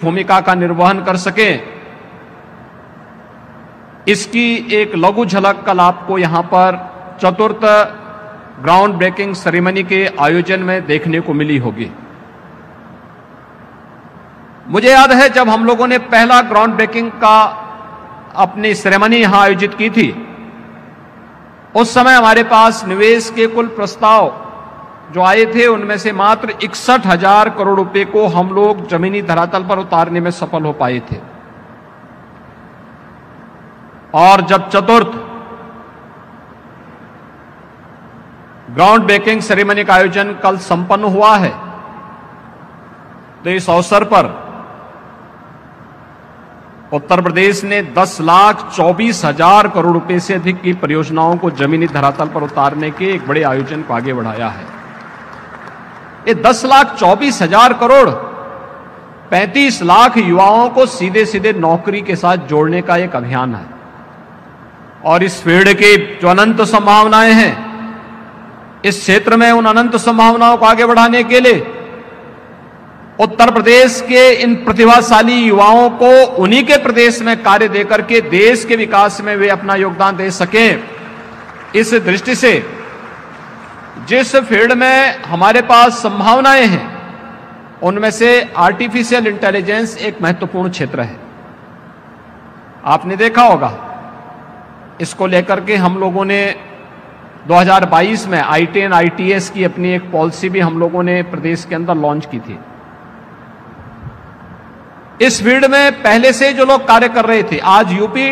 भूमिका का निर्वहन कर सकें, इसकी एक लघु झलक कल आपको यहां पर चतुर्थ ग्राउंड ब्रेकिंग सेरेमनी के आयोजन में देखने को मिली होगी। मुझे याद है जब हम लोगों ने पहला ग्राउंड ब्रेकिंग का अपनी सेरेमनी यहां आयोजित की थी, उस समय हमारे पास निवेश के कुल प्रस्ताव जो आए थे उनमें से मात्र 61,000 करोड़ रुपए को हम लोग जमीनी धरातल पर उतारने में सफल हो पाए थे। और जब चतुर्थ ग्राउंड ब्रेकिंग सेरेमनी का आयोजन कल संपन्न हुआ है, तो इस अवसर पर उत्तर प्रदेश ने 10,24,000 करोड़ रुपए से अधिक की परियोजनाओं को जमीनी धरातल पर उतारने के एक बड़े आयोजन को आगे बढ़ाया है। ये 10,24,000 करोड़ 35 लाख युवाओं को सीधे सीधे नौकरी के साथ जोड़ने का एक अभियान है। और इस फील्ड की जो अनंत संभावनाएं हैं, इस क्षेत्र में उन अनंत संभावनाओं को आगे बढ़ाने के लिए उत्तर प्रदेश के इन प्रतिभाशाली युवाओं को उन्हीं के प्रदेश में कार्य देकर के देश के विकास में वे अपना योगदान दे सकें, इस दृष्टि से जिस फील्ड में हमारे पास संभावनाएं हैं उनमें से आर्टिफिशियल इंटेलिजेंस एक महत्वपूर्ण क्षेत्र है। आपने देखा होगा, इसको लेकर के हम लोगों ने 2022 में आईटी एंड आईटीएस की अपनी एक पॉलिसी भी हम लोगों ने प्रदेश के अंदर लॉन्च की थी। इस फील्ड में पहले से जो लोग कार्य कर रहे थे, आज यूपी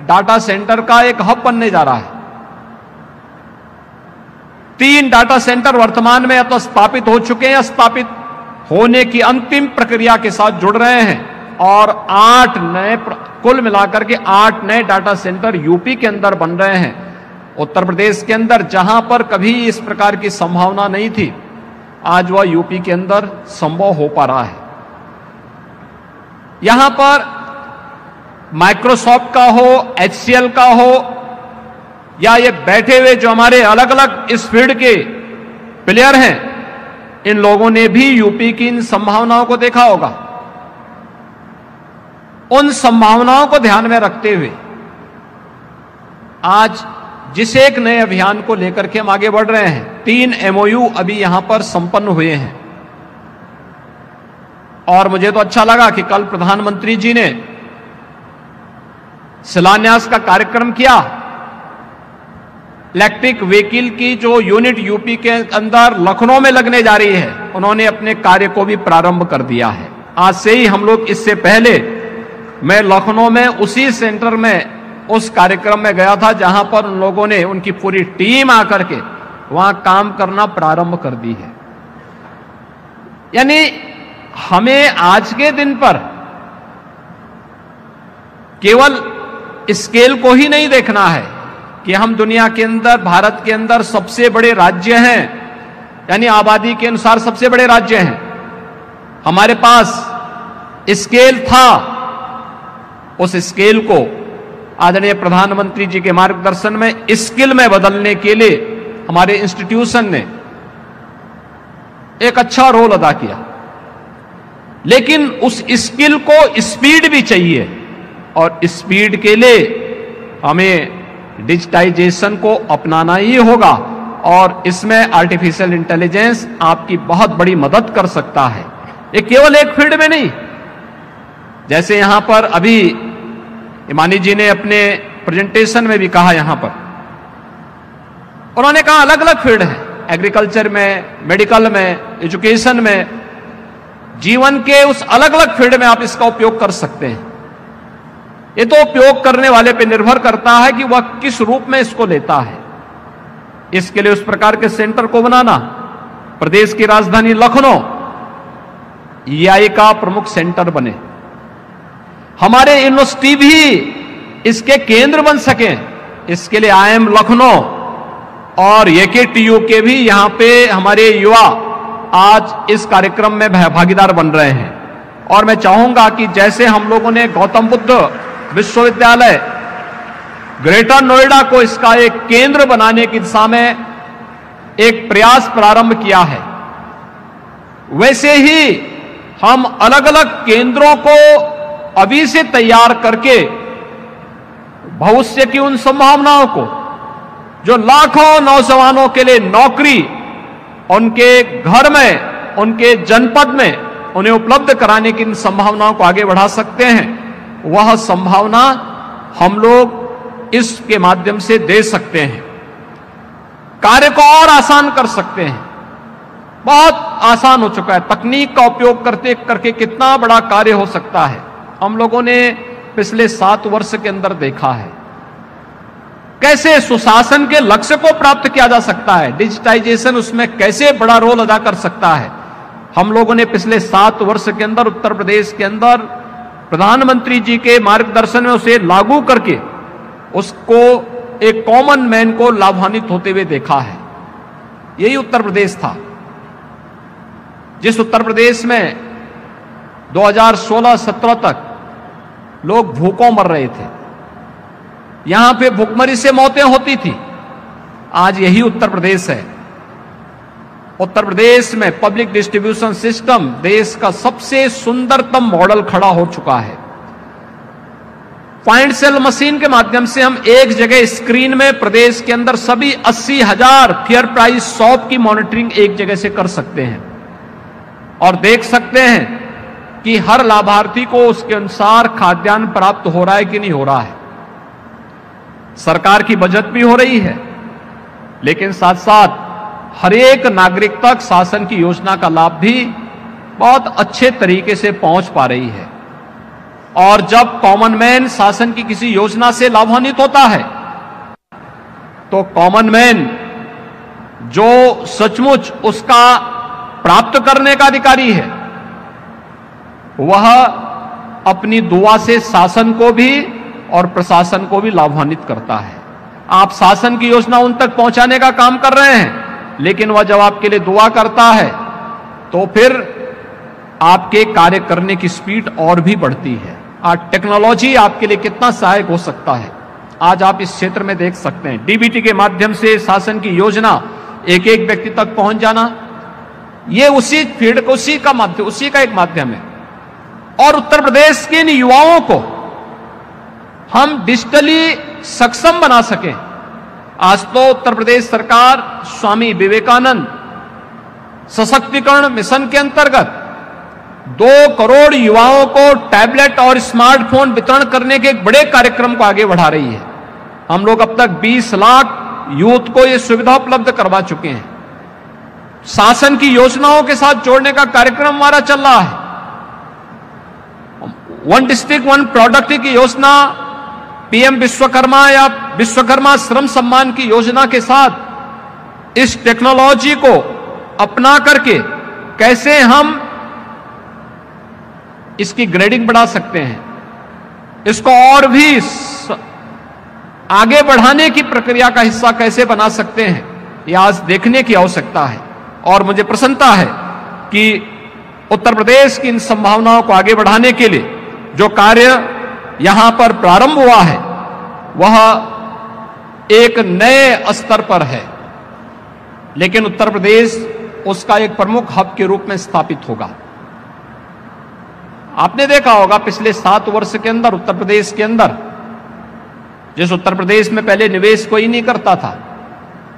डाटा सेंटर का एक हब बनने जा रहा है। 3 डाटा सेंटर वर्तमान में या तो स्थापित हो चुके हैं या स्थापित होने की अंतिम प्रक्रिया के साथ जुड़ रहे हैं, और 8 नए, कुल मिलाकर के 8 नए डाटा सेंटर यूपी के अंदर बन रहे हैं। उत्तर प्रदेश के अंदर जहां पर कभी इस प्रकार की संभावना नहीं थी, आज वह यूपी के अंदर संभव हो पा रहा है। यहां पर माइक्रोसॉफ्ट का हो, एचसीएल का हो, या ये बैठे हुए जो हमारे अलग अलग इस फील्ड के प्लेयर हैं, इन लोगों ने भी यूपी की इन संभावनाओं को देखा होगा। उन संभावनाओं को ध्यान में रखते हुए आज जिस एक नए अभियान को लेकर के हम आगे बढ़ रहे हैं, 3 एमओयू अभी यहां पर संपन्न हुए हैं। और मुझे तो अच्छा लगा कि कल प्रधानमंत्री जी ने शिलान्यास का कार्यक्रम किया। इलेक्ट्रिक व्हीकल की जो यूनिट यूपी के अंदर लखनऊ में लगने जा रही है, उन्होंने अपने कार्य को भी प्रारंभ कर दिया है। आज से ही हम लोग, इससे पहले मैं लखनऊ में उसी सेंटर में उस कार्यक्रम में गया था जहां पर उन लोगों ने, उनकी पूरी टीम आकर के वहां काम करना प्रारंभ कर दी है। यानी हमें आज के दिन पर केवल स्केल को ही नहीं देखना है कि हम दुनिया के अंदर, भारत के अंदर सबसे बड़े राज्य हैं, यानी आबादी के अनुसार सबसे बड़े राज्य हैं। हमारे पास स्केल था, उस स्केल को आदरणीय प्रधानमंत्री जी के मार्गदर्शन में स्किल में बदलने के लिए हमारे इंस्टीट्यूशन ने एक अच्छा रोल अदा किया। लेकिन उस स्किल को स्पीड भी चाहिए, और स्पीड के लिए हमें डिजिटाइजेशन को अपनाना ही होगा, और इसमें आर्टिफिशियल इंटेलिजेंस आपकी बहुत बड़ी मदद कर सकता है। ये केवल एक फील्ड में नहीं, जैसे यहां पर अभी इमानी जी ने अपने प्रेजेंटेशन में भी कहा, यहां पर उन्होंने कहा अलग अलग फील्ड है, एग्रीकल्चर में, मेडिकल में, एजुकेशन में, जीवन के उस अलग अलग फील्ड में आप इसका उपयोग कर सकते हैं। ये तो उपयोग करने वाले पे निर्भर करता है कि वह किस रूप में इसको लेता है। इसके लिए उस प्रकार के सेंटर को बनाना, प्रदेश की राजधानी लखनऊ EI का प्रमुख सेंटर बने, हमारे यूनिवर्सिटी भी इसके केंद्र बन सके, इसके लिए IIM लखनऊ और AKTU के भी यहां पे हमारे युवा आज इस कार्यक्रम में भागीदार बन रहे हैं। और मैं चाहूंगा कि जैसे हम लोगों ने गौतम बुद्ध विश्वविद्यालय ग्रेटर नोएडा को इसका एक केंद्र बनाने की दिशा में एक प्रयास प्रारंभ किया है, वैसे ही हम अलग अलग केंद्रों को अभी से तैयार करके भविष्य की उन संभावनाओं को, जो लाखों नौजवानों के लिए नौकरी उनके घर में, उनके जनपद में उन्हें उपलब्ध कराने की इन संभावनाओं को आगे बढ़ा सकते हैं, वह संभावना हम लोग इसके माध्यम से दे सकते हैं। कार्य को और आसान कर सकते हैं। बहुत आसान हो चुका है। तकनीक का उपयोग करते करके कितना बड़ा कार्य हो सकता है, हम लोगों ने पिछले 7 वर्ष के अंदर देखा है। कैसे सुशासन के लक्ष्य को प्राप्त किया जा सकता है, डिजिटाइजेशन उसमें कैसे बड़ा रोल अदा कर सकता है। हम लोगों ने पिछले 7 वर्ष के अंदर उत्तर प्रदेश के अंदर प्रधानमंत्री जी के मार्गदर्शन में उसे लागू करके उसको एक कॉमन मैन को लाभान्वित होते हुए देखा है। यही उत्तर प्रदेश था जिस उत्तर प्रदेश में 2016-17 तक लोग भूखों मर रहे थे, यहां पे भूखमरी से मौतें होती थी। आज यही उत्तर प्रदेश है। उत्तर प्रदेश में पब्लिक डिस्ट्रीब्यूशन सिस्टम देश का सबसे सुंदरतम मॉडल खड़ा हो चुका है। पॉइंट सेल मशीन के माध्यम से हम एक जगह स्क्रीन में प्रदेश के अंदर सभी 80,000 फेयर प्राइस शॉप की मॉनिटरिंग एक जगह से कर सकते हैं और देख सकते हैं कि हर लाभार्थी को उसके अनुसार खाद्यान्न प्राप्त हो रहा है कि नहीं हो रहा है। सरकार की बचत भी हो रही है, लेकिन साथ साथ हर एक नागरिक तक शासन की योजना का लाभ भी बहुत अच्छे तरीके से पहुंच पा रही है। और जब कॉमन मैन शासन की किसी योजना से लाभान्वित होता है तो कॉमन मैन जो सचमुच उसका प्राप्त करने का अधिकारी है, वह अपनी दुआ से शासन को भी और प्रशासन को भी लाभान्वित करता है। आप शासन की योजना उन तक पहुंचाने का काम कर रहे हैं, लेकिन वह जब आपके लिए दुआ करता है तो फिर आपके कार्य करने की स्पीड और भी बढ़ती है। आज टेक्नोलॉजी आपके लिए कितना सहायक हो सकता है, आज आप इस क्षेत्र में देख सकते हैं। डीबीटी के माध्यम से शासन की योजना एक एक व्यक्ति तक पहुंच जाना, ये उसी फील्ड को, उसी का एक माध्यम है। और उत्तर प्रदेश के इन युवाओं को हम डिजिटली सक्षम बना सकें। आज तो उत्तर प्रदेश सरकार स्वामी विवेकानंद सशक्तिकरण मिशन के अंतर्गत 2 करोड़ युवाओं को टैबलेट और स्मार्टफोन वितरण करने के एक बड़े कार्यक्रम को आगे बढ़ा रही है। हम लोग अब तक 20 लाख यूथ को यह सुविधा उपलब्ध करवा चुके हैं। शासन की योजनाओं के साथ जोड़ने का कार्यक्रम हमारा चल रहा है। 1 डिस्ट्रिक्ट 1 प्रोडक्ट की योजना, पीएम विश्वकर्मा या विश्वकर्मा श्रम सम्मान की योजना के साथ इस टेक्नोलॉजी को अपना करके कैसे हम इसकी ग्रेडिंग बढ़ा सकते हैं, इसको और भी आगे बढ़ाने की प्रक्रिया का हिस्सा कैसे बना सकते हैं, यह आज देखने की आवश्यकता है। और मुझे प्रसन्नता है कि उत्तर प्रदेश की इन संभावनाओं को आगे बढ़ाने के लिए जो कार्य यहां पर प्रारंभ हुआ है वह एक नए स्तर पर है, लेकिन उत्तर प्रदेश उसका एक प्रमुख हब के रूप में स्थापित होगा। आपने देखा होगा पिछले 7 वर्ष के अंदर उत्तर प्रदेश के अंदर, जिस उत्तर प्रदेश में पहले निवेश कोई नहीं करता था,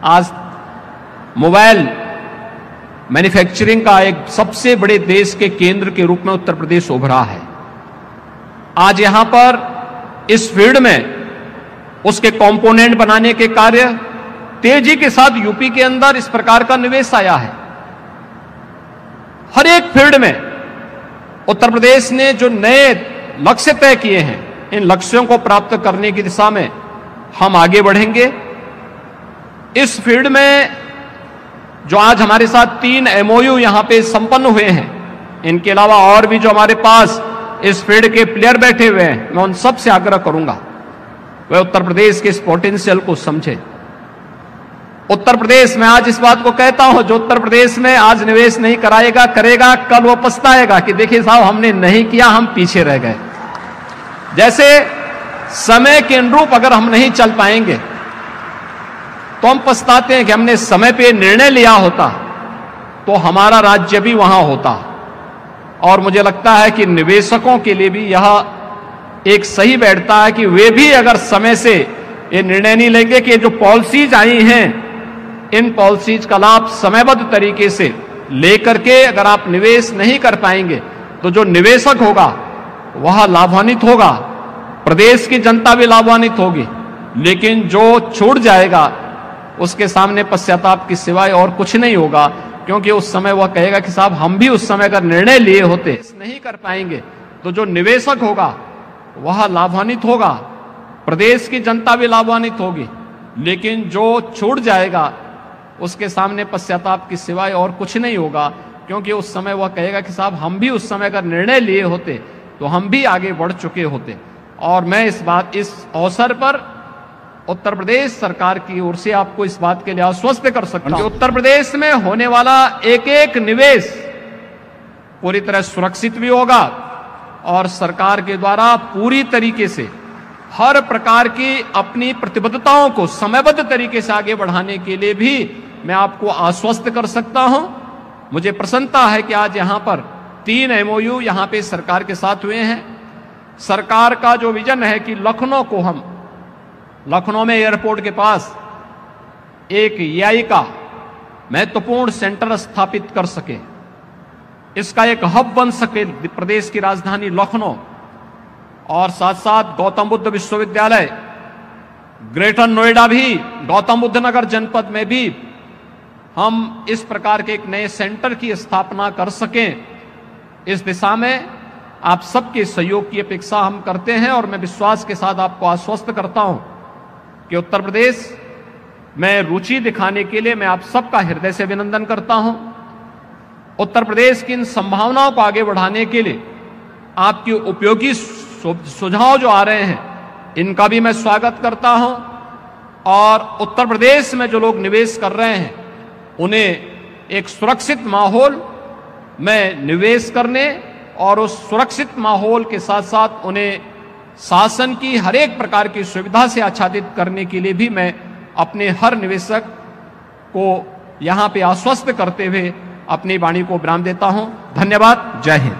आज मोबाइल मैन्युफैक्चरिंग का एक सबसे बड़े देश के केंद्र के रूप में उत्तर प्रदेश उभरा है। आज यहां पर इस फील्ड में उसके कंपोनेंट बनाने के कार्य तेजी के साथ यूपी के अंदर इस प्रकार का निवेश आया है। हर एक फील्ड में उत्तर प्रदेश ने जो नए लक्ष्य तय किए हैं, इन लक्ष्यों को प्राप्त करने की दिशा में हम आगे बढ़ेंगे। इस फील्ड में जो आज हमारे साथ 3 MOU यहां पे संपन्न हुए हैं, इनके अलावा और भी जो हमारे पास इस फील्ड के प्लेयर बैठे हुए हैं, मैं उन सब से आग्रह करूंगा वह उत्तर प्रदेश के इस पोटेंशियल को समझे। उत्तर प्रदेश में आज इस बात को कहता हूं, जो उत्तर प्रदेश में आज निवेश नहीं कराएगा करेगा, कल वो पछताएगा कि देखिए साहब हमने नहीं किया, हम पीछे रह गए। जैसे समय के अनुरूप अगर हम नहीं चल पाएंगे तो हम पछताते हैं कि हमने समय पे निर्णय लिया होता तो हमारा राज्य भी वहां होता। और मुझे लगता है कि निवेशकों के लिए भी यह एक सही बैठता है कि वे भी अगर समय से ये निर्णय नहीं लेंगे कि जो पॉलिसीज आई हैं, इन पॉलिसीज का लाभ समयबद्ध तरीके से लेकर के अगर आप निवेश नहीं कर पाएंगे तो जो निवेशक होगा वह लाभान्वित होगा, प्रदेश की जनता भी लाभान्वित होगी, लेकिन जो छूट जाएगा उसके सामने पश्चाताप की सिवाय और कुछ नहीं होगा, क्योंकि उस समय वह कहेगा कि साहब हम भी उस समय अगर निर्णय लिए होते, नहीं कर पाएंगे तो जो निवेशक होगा वह लाभान्वित होगा, प्रदेश की जनता भी लाभान्वित होगी, लेकिन जो छूट जाएगा उसके सामने पश्चाताप की सिवाय और कुछ नहीं होगा, क्योंकि उस समय वह कहेगा कि साहब हम भी उस समय अगर निर्णय लिए होते तो हम भी आगे बढ़ चुके होते। और मैं इस अवसर पर उत्तर प्रदेश सरकार की ओर से आपको इस बात के लिए आश्वस्त कर सकता हूं कि उत्तर प्रदेश में होने वाला एक एक निवेश पूरी तरह सुरक्षित भी होगा और सरकार के द्वारा पूरी तरीके से हर प्रकार की अपनी प्रतिबद्धताओं को समयबद्ध तरीके से आगे बढ़ाने के लिए भी मैं आपको आश्वस्त कर सकता हूं। मुझे प्रसन्नता है कि आज यहां पर 3 MOU यहां पे सरकार के साथ हुए हैं। सरकार का जो विजन है कि लखनऊ में एयरपोर्ट के पास एक AI का महत्वपूर्ण सेंटर स्थापित कर सके, इसका एक हब बन सके प्रदेश की राजधानी लखनऊ, और साथ साथ गौतम बुद्ध विश्वविद्यालय ग्रेटर नोएडा भी, गौतम बुद्ध नगर जनपद में भी हम इस प्रकार के एक नए सेंटर की स्थापना कर सकें। इस दिशा में आप सबके सहयोग की अपेक्षा हम करते हैं और मैं विश्वास के साथ आपको आश्वस्त करता हूं कि उत्तर प्रदेश में रुचि दिखाने के लिए मैं आप सबका हृदय से अभिनंदन करता हूं। उत्तर प्रदेश की इन संभावनाओं को आगे बढ़ाने के लिए आपके उपयोगी सुझाव जो आ रहे हैं, इनका भी मैं स्वागत करता हूं। और उत्तर प्रदेश में जो लोग निवेश कर रहे हैं उन्हें एक सुरक्षित माहौल में निवेश करने और उस सुरक्षित माहौल के साथ साथ उन्हें शासन की हर एक प्रकार की सुविधा से आच्छादित करने के लिए भी मैं अपने हर निवेशक को यहां पे आश्वस्त करते हुए अपनी वाणी को विराम देता हूं। धन्यवाद। जय हिंद।